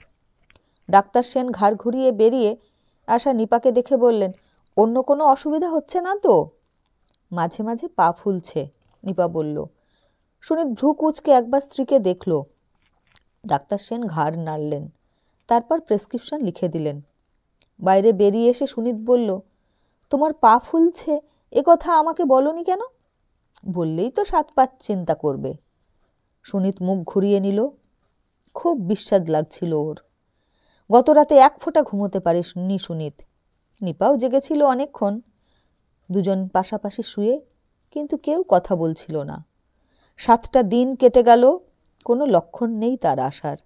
S1: ডাক্তার সেন ঘাড় ঘুরিয়ে বেরিয়ে আসা নিপাকে দেখে বললেন, অন্য কোনো অসুবিধা হচ্ছে না তো? মাঝে মাঝে পা ফুলছে, নিপা বলল। সুনীত ভ্রু কুঁচকে একবার স্ত্রীকে দেখল। ডাক্তার সেন ঘাড় নাড়লেন, তারপর প্রেসক্রিপশন লিখে দিলেন। বাইরে বেরিয়ে এসে সুনীত বলল, তোমার পা ফুলছে এ কথা আমাকে বলনি কেন? বললেই তো 7 পাঁচ চিন্তা করবে। সুনীত মুখ ঘুরিয়ে নিল। খুব বিস্বাদ লাগছিল ওর। গত রাতে 1 ফোঁটা ঘুমোতে পারেনি সুনীত। নিপাও জেগেছিল অনেকক্ষণ। দুজন পাশাপাশি শুয়ে, কিন্তু কেউ কথা বলছিল না। 7টা দিন কেটে গেল, কোনো লক্ষণ নেই তার আসার।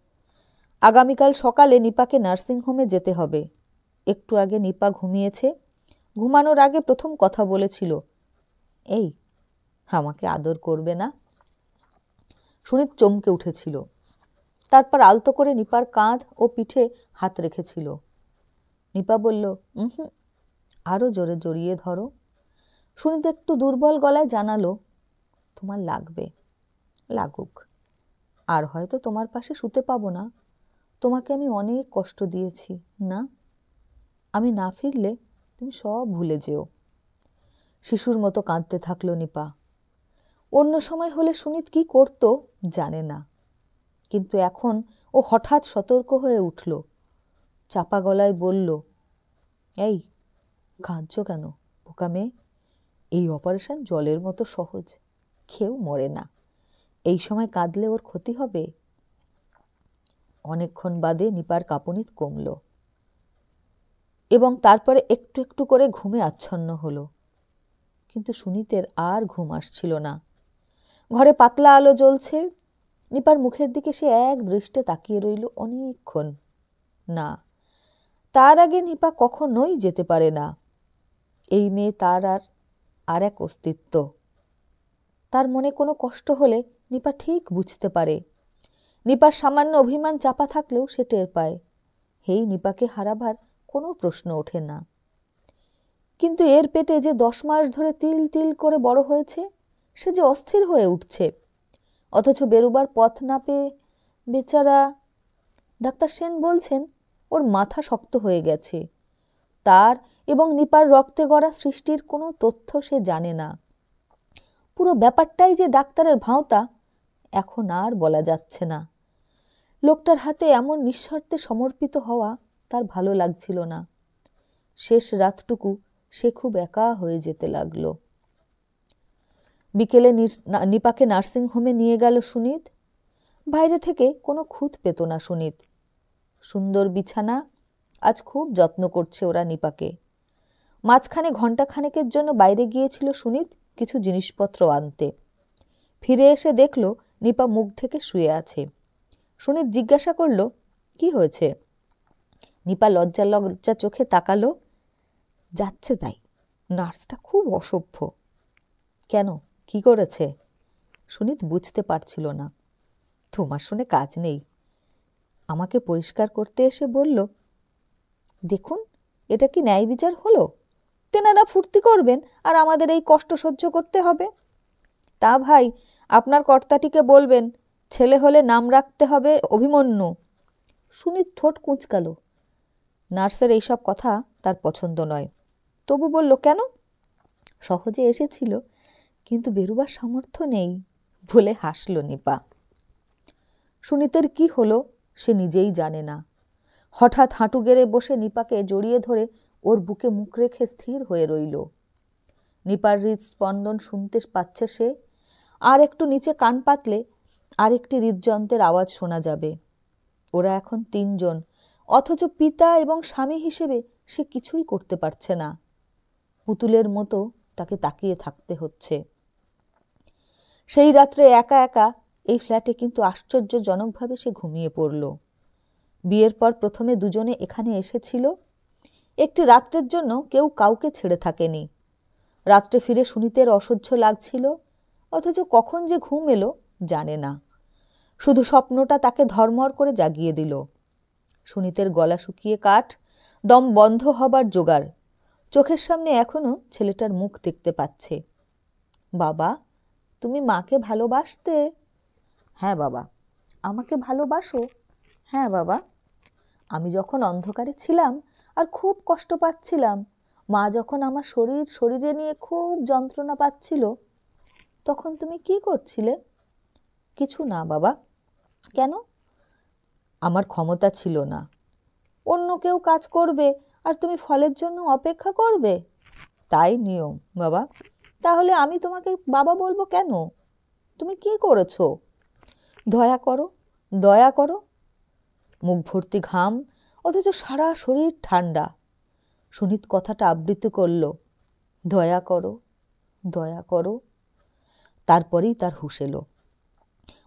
S1: আগামীকাল সকালে নিপাকে নার্সিংহোমে যেতে হবে। একটু আগে নিপা ঘুমিয়েছে। ঘুমানোর আগে প্রথম কথা বলেছিল, এই, আমাকে আদর করবে না? সুনীত চমকে উঠেছিল। তারপর আলতো করে নিপার কাঁধ ও পিঠে হাত রেখেছিল। নিপা বলল, হুম, আরও জোরে জড়িয়ে ধরো। সুনীত একটু দুর্বল গলায় জানালো, তোমার লাগবে। লাগুক। আর হয়তো তোমার পাশে শুতে পাবো না। তোমাকে আমি অনেক কষ্ট দিয়েছি না? আমি না ফিরলে তুমি সব ভুলে যেও। শিশুর মতো কাঁদতে থাকলো নিপা। অন্য সময় হলে সুনীত কি করত জানে না, কিন্তু এখন ও হঠাৎ সতর্ক হয়ে উঠল। চাপা গলায় বলল, এই, কাঁদছো কেন বোকা মেয়ে? এই অপারেশন জলের মতো সহজ, কেউ মরে না। এই সময় কাঁদলে ওর ক্ষতি হবে। অনেকক্ষণ বাদে নিপার কাঁপুনি কমল এবং তারপরে একটু একটু করে ঘুমে আচ্ছন্ন হলো। কিন্তু সুনীতের আর ঘুম আসছিল না। ঘরে পাতলা আলো জ্বলছে। নিপার মুখের দিকে সে এক দৃষ্টে তাকিয়ে রইল অনেকক্ষণ। না, তার আগে নিপা কখনোই যেতে পারে না। এই মেয়ে তার আর এক অস্তিত্ব। তার মনে কোনো কষ্ট হলে নিপা ঠিক বুঝতে পারে। নিপার সামান্য অভিমান চাপা থাকলেও সে টের পায়। এই নিপাকে হারাবার কোনো প্রশ্ন ওঠে না। কিন্তু এর পেটে যে 10 মাস ধরে তিল তিল করে বড় হয়েছে, সে যে অস্থির হয়ে উঠছে, অথচ বেরোবার পথ না পেয়ে বেচারা। ডাক্তার সেন বলছেন ওর মাথা শক্ত হয়ে গেছে। তার এবং নিপার রক্তে গড়া সৃষ্টির কোনো তথ্য সে জানে না। পুরো ব্যাপারটাই যে ডাক্তারের ভাঁওতা, এখন আর বলা যাচ্ছে না। লোকটার হাতে এমন নিঃশর্তে সমর্পিত হওয়া তার ভালো লাগছিল না। শেষ রাতটুকু সে খুব একা হয়ে যেতে লাগলো। বিকেলে নিপাকে নার্সিংহোমে নিয়ে গেল সুনীত। বাইরে থেকে কোনো খুঁত পেত না সুনীত। সুন্দর বিছানা, আজ খুব যত্ন করছে ওরা নিপাকে। মাঝখানে ঘণ্টাখানেকের জন্য বাইরে গিয়েছিল সুনীত কিছু জিনিসপত্র আনতে। ফিরে এসে দেখল নিপা মুখ ঢেকে শুয়ে আছে। সুনীত জিজ্ঞাসা করল, কি হয়েছে? নিপা লজ্জা লজ্জা চোখে তাকালো। যাচ্ছে তাই, নার্সটা খুব অসভ্য। কেন, কি করেছে? সুনীত বুঝতে পারছিল না। তোমার শুনে কাজ নেই। আমাকে পরিষ্কার করতে এসে বলল, দেখুন, এটা কি ন্যায় বিচার হলো? তেনারা ফুর্তি করবেন আর আমাদের এই কষ্ট সহ্য করতে হবে? তা ভাই, আপনার কর্তাটিকে বলবেন ছেলে হলে নাম রাখতে হবে অভিমন্যু। সুনীত ঠোঁট কুঁচকাল। নার্সের এইসব কথা তার পছন্দ নয়। তবু বলল, কেন? সহজে এসেছিল, কিন্তু বেরুবার সামর্থ্য নেই বলে হাসল নিপা। সুনীতের কি হলো সে নিজেই জানে না। হঠাৎ হাঁটু গেড়ে বসে নিপাকে জড়িয়ে ধরে ওর বুকে মুখ রেখে স্থির হয়ে রইল। নিপার হৃদস্পন্দন শুনতে পাচ্ছে সে। আর একটু নিচে কান পাতলে আরেকটি হৃদযন্ত্রের আওয়াজ শোনা যাবে। ওরা এখন 3 জন, অথচ পিতা এবং স্বামী হিসেবে সে কিছুই করতে পারছে না। পুতুলের মতো তাকে তাকিয়ে থাকতে হচ্ছে। সেই রাত্রে একা একা এই ফ্ল্যাটে কিন্তু আশ্চর্যজনকভাবে সে ঘুমিয়ে পড়ল। বিয়ের পর প্রথমে দুজনে এখানে এসেছিল। একটি রাত্রের জন্য কেউ কাউকে ছেড়ে থাকেনি। রাত্রে ফিরে সুনীতের অসহ্য লাগছিল, অথচ কখন যে ঘুম এলো জানে না। শুধু স্বপ্নটা তাকে ধর্মর করে জাগিয়ে দিল। সুনীতের গলা শুকিয়ে কাঠ, দম বন্ধ হবার জোগাড়। চোখের সামনে এখনো ছেলেটার মুখ দেখতে পাচ্ছে। বাবা, তুমি মাকে ভালোবাসতে? হ্যাঁ বাবা। আমাকে ভালোবাসো? হ্যাঁ বাবা। আমি যখন অন্ধকারে ছিলাম আর খুব কষ্ট পাচ্ছিলাম, মা যখন আমার শরীরে নিয়ে খুব যন্ত্রণা পাচ্ছিল, তখন তুমি কি করছিলে? কিছু না বাবা। কেন? আমার ক্ষমতা ছিল না। অন্য কেউ কাজ করবে আর তুমি ফলের জন্য অপেক্ষা করবে, তাই নিয়ম বাবা। তাহলে আমি তোমাকে বাবা বলবো কেন? তুমি কি করেছো? দয়া করো, দয়া করো। মুখ ভর্তি ঘাম, অথচ সারা শরীর ঠান্ডা। সুনীত কথাটা আবৃত্তি করল, দয়া করো, দয়া করো। তারপরেই তার হুঁশ এলো।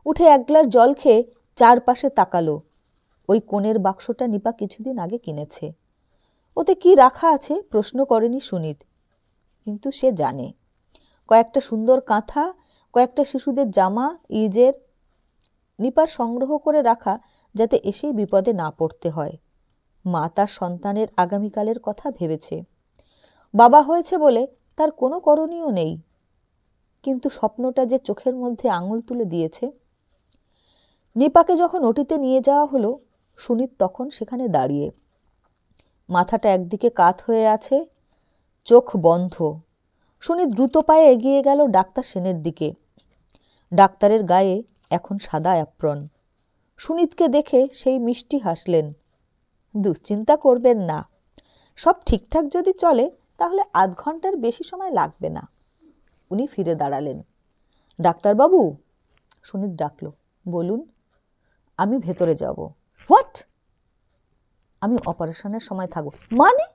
S1: উঠে 1 গ্লাস জল খেয়ে চারপাশে তাকালো। ওই কোণের বাক্সটা নিপা কিছুদিন আগে কিনেছে। ওতে কি রাখা আছে প্রশ্ন করেনি সুনীত, কিন্তু সে জানে। কয়েকটা সুন্দর কাঁথা, কয়েকটা শিশুদের জামা, ইজের। নিপার সংগ্রহ করে রাখা, যাতে এসেই বিপদে না পড়তে হয়। মা তার সন্তানের আগামীকালের কথা ভেবেছে। বাবা হয়েছে বলে তার কোনো করণীয় নেই, কিন্তু স্বপ্নটা যে চোখের মধ্যে আঙুল তুলে দিয়েছে। নিপাকে যখন ওটিতে নিয়ে যাওয়া হলো, সুনীত তখন সেখানে দাঁড়িয়ে। মাথাটা একদিকে কাত হয়ে আছে, চোখ বন্ধ। সুনীত দ্রুত পায়ে এগিয়ে গেল ডাক্তার সেনের দিকে। ডাক্তারের গায়ে এখন সাদা অ্যাপ্রন। সুনীতকে দেখে সেই মিষ্টি হাসলেন। দুশ্চিন্তা করবেন না, সব ঠিকঠাক যদি চলে তাহলে আধ ঘন্টার বেশি সময় লাগবে না। উনি ফিরে দাঁড়ালেন। ডাক্তারবাবু, সুনীত ডাকল। বলুন। আমি ভেতরে যাব। হোয়াট? আমি অপারেশনের সময় থাকব। মানে?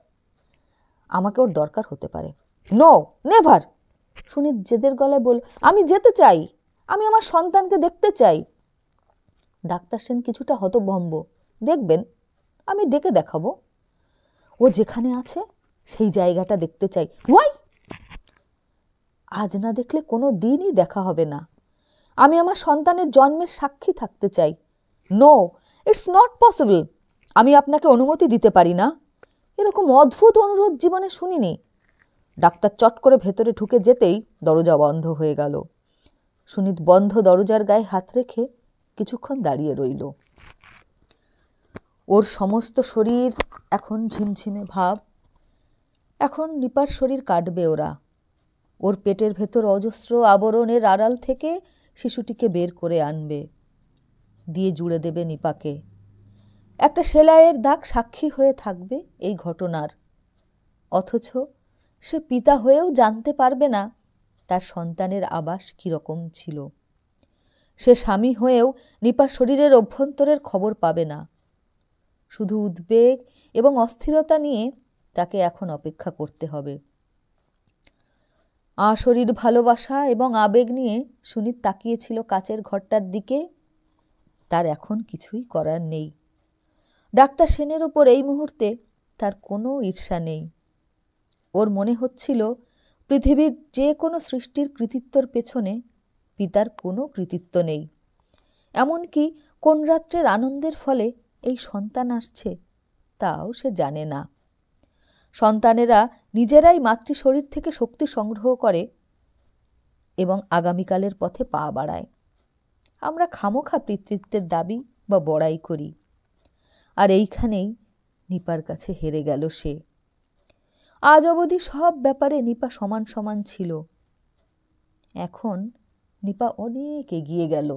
S1: আমাকে ওর দরকার হতে পারে। No, never. সুনীত জেদের গলায় বলল, আমি যেতে চাই, আমি আমার সন্তানকে দেখতে চাই। ডাক্তার সেন কিছুটা হতভম্ব। দেখবেন, আমি ডেকে দেখাবো। ও যেখানে আছে সেই জায়গাটা দেখতে চাই। ওয়াই? আজ না দেখলে কোনো দিনই দেখা হবে না। আমি আমার সন্তানের জন্মের সাক্ষী থাকতে চাই। No, it's not possible. আমি আপনাকে অনুমতি দিতে পারি না। এরকম অদ্ভুত অনুরোধ জীবনে শুনিনি। ডাক্তার চট করে ভেতরে ঢুকে যেতেই দরজা বন্ধ হয়ে গেল। সুনীত বন্ধ দরজার গায়ে হাত রেখে কিছুক্ষণ দাঁড়িয়ে রইল। ওর সমস্ত শরীর এখন ঝিমঝিমে ভাব। এখন নিপার শরীর কাটবে ওরা। ওর পেটের ভেতর অজস্র আবরণের আড়াল থেকে শিশুটিকে বের করে আনবে, দিয়ে জুড়ে দেবে নিপাকে। একটা সেলাইয়ের দাগ সাক্ষী হয়ে থাকবে এই ঘটনার। অথচ সে পিতা হয়েও জানতে পারবে না তার সন্তানের আবাস কীরকম ছিল। সে স্বামী হয়েও নিপার শরীরের অভ্যন্তরের খবর পাবে না। শুধু উদ্বেগ এবং অস্থিরতা নিয়ে তাকে এখন অপেক্ষা করতে হবে। আশরীর ভালোবাসা এবং আবেগ নিয়ে সুনীত তাকিয়েছিল কাচের ঘরটার দিকে। তার এখন কিছুই করার নেই। ডাক্তার সেনের ওপর এই মুহূর্তে তার কোনো ঈর্ষা নেই। ওর মনে হচ্ছিল পৃথিবীর যে কোনো সৃষ্টির কৃতিত্বর পেছনে পিতার কোনো কৃতিত্ব নেই। এমনকি কোন রাত্রের আনন্দের ফলে এই সন্তান আসছে তাও সে জানে না। সন্তানেরা নিজেরাই মাতৃ শরীর থেকে শক্তি সংগ্রহ করে, এবং আগামীকালের পথে পা বাড়ায়। আমরা খামোখা পিতৃত্বের দাবি বা বড়াই করি, আর এইখানেই নিপার কাছে হেরে গেল সে। আজ অবধি সব ব্যাপারে নিপা সমান সমান ছিল, এখন নিপা অনেক এগিয়ে গেল।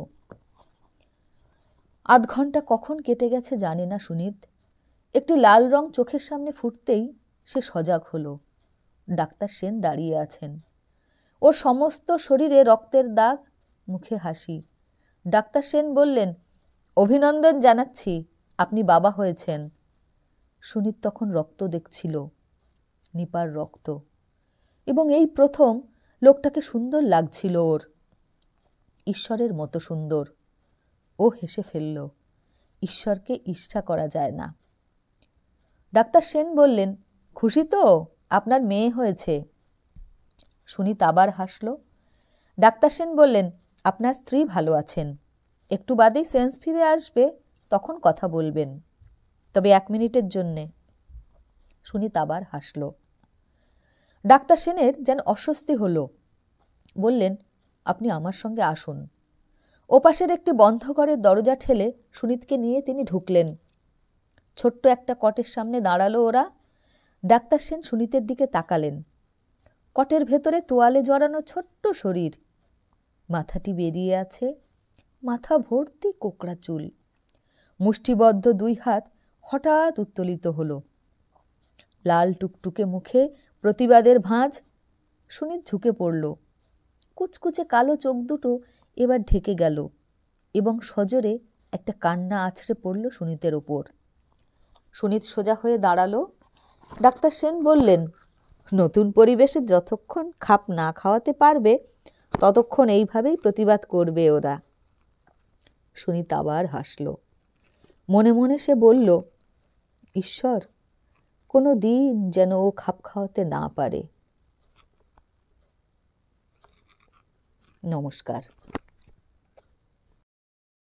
S1: আধ ঘন্টা কখন কেটে গেছে জানে না সুনীত। একটি লাল রং চোখের সামনে ফুটতেই সে সজাগ হলো। ডাক্তার সেন দাঁড়িয়ে আছেন, ওর সমস্ত শরীরে রক্তের দাগ, মুখে হাসি। ডাক্তার সেন বললেন, অভিনন্দন জানাচ্ছি, আপনি বাবা হয়েছেন। সুনীত তখন রক্ত দেখছিল, নিপার রক্ত, এবং এই প্রথম লোকটাকে সুন্দর লাগছিল ওর, ঈশ্বরের মতো সুন্দর। ও হেসে ফেলল। ঈশ্বরকে ঈর্ষা করা যায় না। ডাক্তার সেন বললেন, খুশি তো, আপনার মেয়ে হয়েছে। সুনীত আবার হাসল। ডাক্তার সেন বললেন, আপনার স্ত্রী ভালো আছেন, একটু বাদেই সেন্স ফিরে আসবে, তখন কথা বলবেন, তবে 1 মিনিটের জন্যে। সুনীত আবার হাসল। ডাক্তার সেনের যেন অস্বস্তি হলো। বললেন, আপনি আমার সঙ্গে আসুন। ওপাশের একটি বন্ধ ঘরের দরজা ঠেলে সুনীতকে নিয়ে তিনি ঢুকলেন। ছোট্ট একটা কটের সামনে দাঁড়ালো ওরা। ডাক্তার সেন সুনীতের দিকে তাকালেন। কটের ভেতরে তোয়ালে জড়ানো ছোট্ট শরীর, মাথাটি বেরিয়ে আছে, মাথা ভর্তি কোকড়া চুল। মুষ্টিবদ্ধ 2 হাত হঠাৎ উত্তোলিত হলো। লাল টুকটুকে মুখে প্রতিবাদের ভাঁজ। সুনীত ঝুঁকে পড়ল। কুচকুচে কালো চোখ দুটো এবার ঢেকে গেল এবং সজোরে একটা কান্না আছড়ে পড়ল সুনীতের ওপর। সুনীত সোজা হয়ে দাঁড়ালো। ডাক্তার সেন বললেন, নতুন পরিবেশে যতক্ষণ খাপ না খাওয়াতে পারবে ততক্ষণ এইভাবেই প্রতিবাদ করবে ওরা। সুনীত আবার হাসল। মনে মনে সে বলল, ঈশ্বর, কোনো দিন যেন ও খাপ খাওয়াতে না পারে। নমস্কার।